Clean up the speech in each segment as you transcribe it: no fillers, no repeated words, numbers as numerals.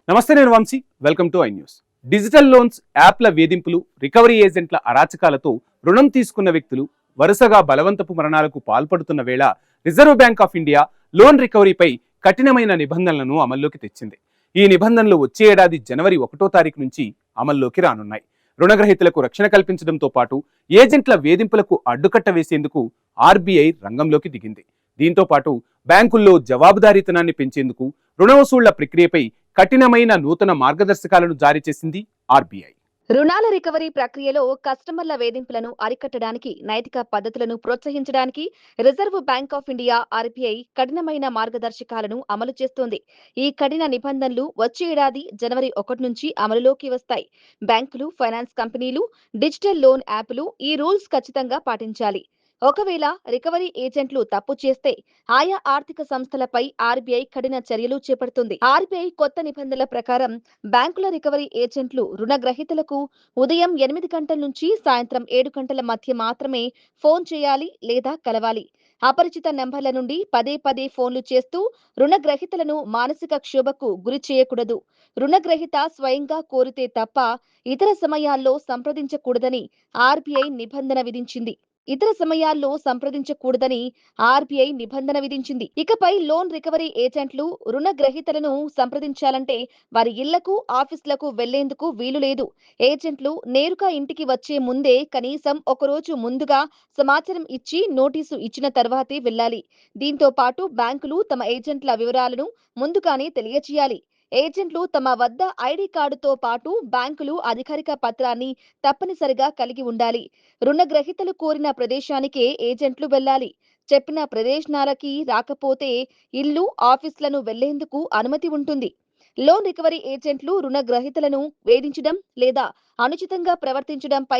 నమస్తే, నేను Vamshi. Welcome to I news. Digital loans యాప్ల వేధింపులు, రికవరీ ఏజెంట్ల అరాచకాలతో రుణం తీసుకున్న వ్యక్తులు వరుసగా బలవంతపు మరణాలకు పాల్పడుతున్న వేళ Reserve Bank of India loan రికవరీపై కఠినమైన నిబంధనలను అమల్లోకి తెచ్చింది. ఈ నిబంధనలు వచ్చే ఏడాది జనవరి 1వ తారీఖు నుంచి అమల్లోకి రానున్నాయి. రుణగ్రహీతలకు రక్షణ కల్పించడంతో పాటు ఏజెంట్ల వేధింపులకు అడ్డుకట్ట వేసేందుకు ఆర్బీఐ రంగంలోకి దిగింది. దీంతో పాటు బ్యాంకుల్లో జవాబుదారీతనాన్ని పెంచేందుకు రుణ వసూళ్ల ప్రక్రియపై కఠినమైన నూతన మార్గదర్శకాలను జారీ చేసింది ఆర్బీఐ. రుణాల రికవరీ ప్రక్రియలో కస్టమర్ల వేధింపులను అరికట్టడానికి, నైతిక పద్ధతులను ప్రోత్సహించడానికి reserve Bank of India RBI కఠినమైన మార్గదర్శకాలను అమలు చేస్తోంది. ఈ కఠిన నిబంధనలు వచ్చే ఏడాది జనవరి 1 నుంచి అమలులోకి వస్తాయి. బ్యాంకులు, ఫైనాన్స్ కంపెనీలు, డిజిటల్ లోన్ యాప్లు ఈ రూల్స్ ఖచ్చితంగా పాటించాలి. ఒకవేళ రికవరీ ఏజెంట్లు తప్పు చేస్తే ఆయా ఆర్థిక సంస్థలపై ఆర్బీఐ కఠిన చర్యలు చేపడుతుంది. ఆర్బీఐ కొత్త నిబంధనల ప్రకారం బ్యాంకుల రికవరీ ఏజెంట్లు రుణగ్రహీతలకు ఉదయం 8 గంటల నుంచి సాయంత్రం 7 గంటల మధ్య మాత్రమే ఫోన్ చేయాలి లేదా కలవాలి. అపరిచిత నెంబర్ల నుండి పదే పదే ఫోన్లు చేస్తూ రుణగ్రహీతలను మానసిక క్షోభకు గురి చేయకూడదు. రుణగ్రహీత స్వయంగా కోరితే తప్ప ఇతర సమయాల్లో సంప్రదించకూడదని ఆర్బీఐ నిబంధన విధించింది. ఇకపై లోన్ రికవరీ ఏజెంట్లు రుణగ్రహీతలను సంప్రదించాలంటే వారి ఇళ్లకు, ఆఫీసులకు వెళ్లేందుకు వీలు లేదు. ఏజెంట్లు నేరుగా ఇంటికి వచ్చే ముందే కనీసం ఒకరోజు ముందుగా సమాచారం ఇచ్చి నోటీసు ఇచ్చిన తర్వాతే వెళ్లాలి. దీంతో పాటు బ్యాంకులు తమ ఏజెంట్ల వివరాలను ముందుగానే తెలియజేయాలి. ఏజెంట్లు తమ వద్ద ఐడి కార్డుతో పాటు బ్యాంకులు అధికారిక పత్రాన్ని తప్పనిసరిగా కలిగి ఉండాలి. రుణగ్రహీతలు కోరిన ప్రదేశానికే ఏజెంట్లు వెళ్లాలి. చెప్పిన ప్రదేశాలకి రాకపోతే ఇల్లు, ఆఫీసులను వెళ్లేందుకు అనుమతి ఉంటుంది. లోన్ రికవరీ ఏజెంట్లు రుణగ్రహీతలను వేధించడం లేదా అనుచితంగా ప్రవర్తించడంపై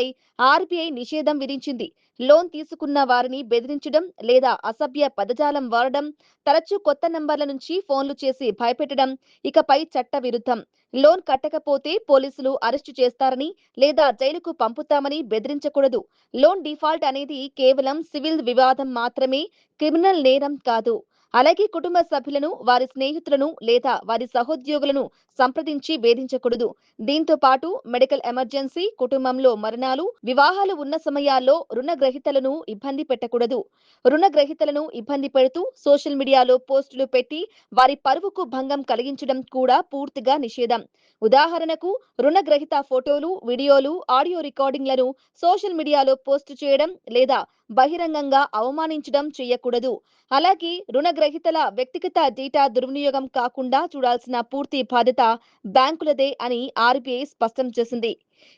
ఆర్బీఐ నిషేధం విధించింది. లోన్ తీసుకున్న వారిని బెదిరించడం లేదా అసభ్య పదజాలం వాడడం, తరచూ కొత్త నంబర్ల నుంచి ఫోన్లు చేసి భయపెట్టడం ఇకపై చట్ట విరుద్ధం. లోన్ కట్టకపోతే పోలీసులు అరెస్టు చేస్తారని లేదా జైలుకు పంపుతామని బెదిరించకూడదు. లోన్ డిఫాల్ట్ అనేది కేవలం సివిల్ వివాదం మాత్రమే, క్రిమినల్ నేరం కాదు. అలాగే కుటుంబ సభ్యులను, వారి స్నేహితులను లేదా వారి సహోద్యోగులను సంప్రదించి వేధించకూడదు. దీంతో పాటు మెడికల్ ఎమర్జెన్సీ, కుటుంబంలో మరణాలు, వివాహాలు ఉన్న సమయాల్లో రుణగ్రహీతలను ఇబ్బంది పెట్టకూడదు. రుణగ్రహీతలను ఇబ్బంది పెడుతూ సోషల్ మీడియాలో పోస్టులు పెట్టి వారి పరువుకు భంగం కలిగించడం కూడా పూర్తిగా నిషేధం. ఉదాహరణకు రుణగ్రహీత ఫోటోలు, వీడియోలు, ఆడియో రికార్డింగ్లను సోషల్ మీడియాలో పోస్టు చేయడం లేదా బహిరంగంగా అవమానించడం చేయకూడదు. అలాగే రుణగ్రహీతల వ్యక్తిగత డేటా దుర్వినియోగం కాకుండా చూడాల్సిన పూర్తి బాధ్యత బ్యాంకులదే అని ఆర్బీఐ స్పష్టం చేసింది.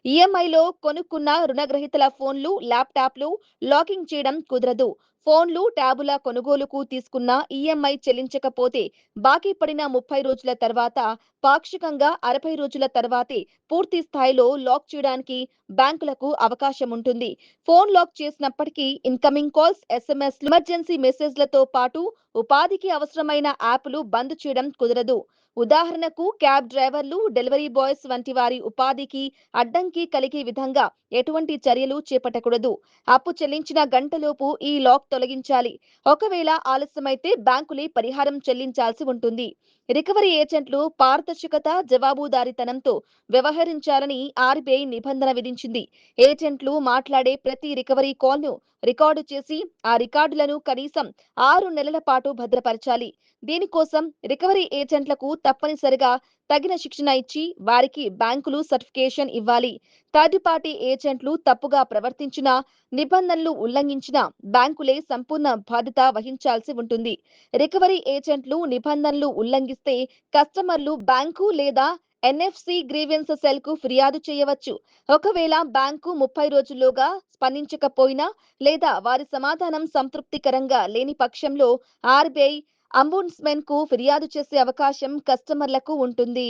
ఈఎంఐలో కొనుక్కున్న రుణగ్రహీతల ఫోన్లు, ల్యాప్టాప్లు లాకింగ్ చేయడం కుదరదు. ఫోన్లు, ట్యాబుల కొనుగోలుకు తీసుకున్న ఈఎంఐ చెల్లించకపోతే బాకీ పడిన 30 రోజుల తర్వాత, పాక్షికంగా 60 రోజుల తర్వాతే పూర్తి స్థాయిలో లాక్ చేయడానికి బ్యాంకులకు అవకాశం ఉంటుంది. ఫోన్ లాక్ చేసినప్పటికీ ఇన్కమింగ్ కాల్స్, ఎస్ఎంఎస్లు, ఎమర్జెన్సీ మెసేజ్లతో పాటు ఉపాధికి అవసరమైన యాప్లు బంద్ చేయడం కుదరదు. ఉదాహరణకు క్యాబ్ డ్రైవర్లు, డెలివరీ బాయ్స్ వంటి వారి ఉపాధికి అడ్డంకి కలిగే విధంగా ఎటువంటి చర్యలు చేపట్టకూడదు. అప్పు చెల్లించిన గంటలోపు ఈ లాక్ తొలగించాలి. ఒకవేళ ఆలస్యమైతే బ్యాంకులే పరిహారం చెల్లించాల్సి ఉంటుంది. రికవరీ ఏజెంట్లు పారదర్శకత, జవాబుదారీతనంతో వ్యవహరించాలని ఆర్బీఐ నిబంధన విధించింది. ఏజెంట్లు మాట్లాడే ప్రతి రికవరీ కాల్ను రికార్డు చేసి ఆ రికార్డులను కనీసం 6 నెలల పాటు భద్రపరచాలి. దీనికోసం రికవరీ ఏజెంట్లకు తప్పనిసరిగా తగిన శిక్షణ ఇచ్చి వారికి బ్యాంకులు సర్టిఫికేషన్ ఇవ్వాలి. థర్డ్ పార్టీ ఏజెంట్లు తప్పుగా ప్రవర్తించినా, నిబంధనలు ఉల్లంఘించినా బ్యాంకులే సంపూర్ణ బాధ్యత వహించాల్సి ఉంటుంది. రికవరీ ఏజెంట్లు నిబంధనలు ఉల్లంఘిస్తే కస్టమర్లు బ్యాంకు లేదా ఎన్ఎఫ్సి గ్రీవెన్స్ సెల్ కు ఫిర్యాదు చేయవచ్చు. ఒకవేళ బ్యాంకు 30 రోజుల్లోగా స్పందించకపోయినా లేదా వారి సమాధానం సంతృప్తికరంగా లేని పక్షంలో ఆర్బీఐ అంబుడ్స్మెన్ కు ఫిర్యాదు చేసే అవకాశం కస్టమర్లకు ఉంటుంది.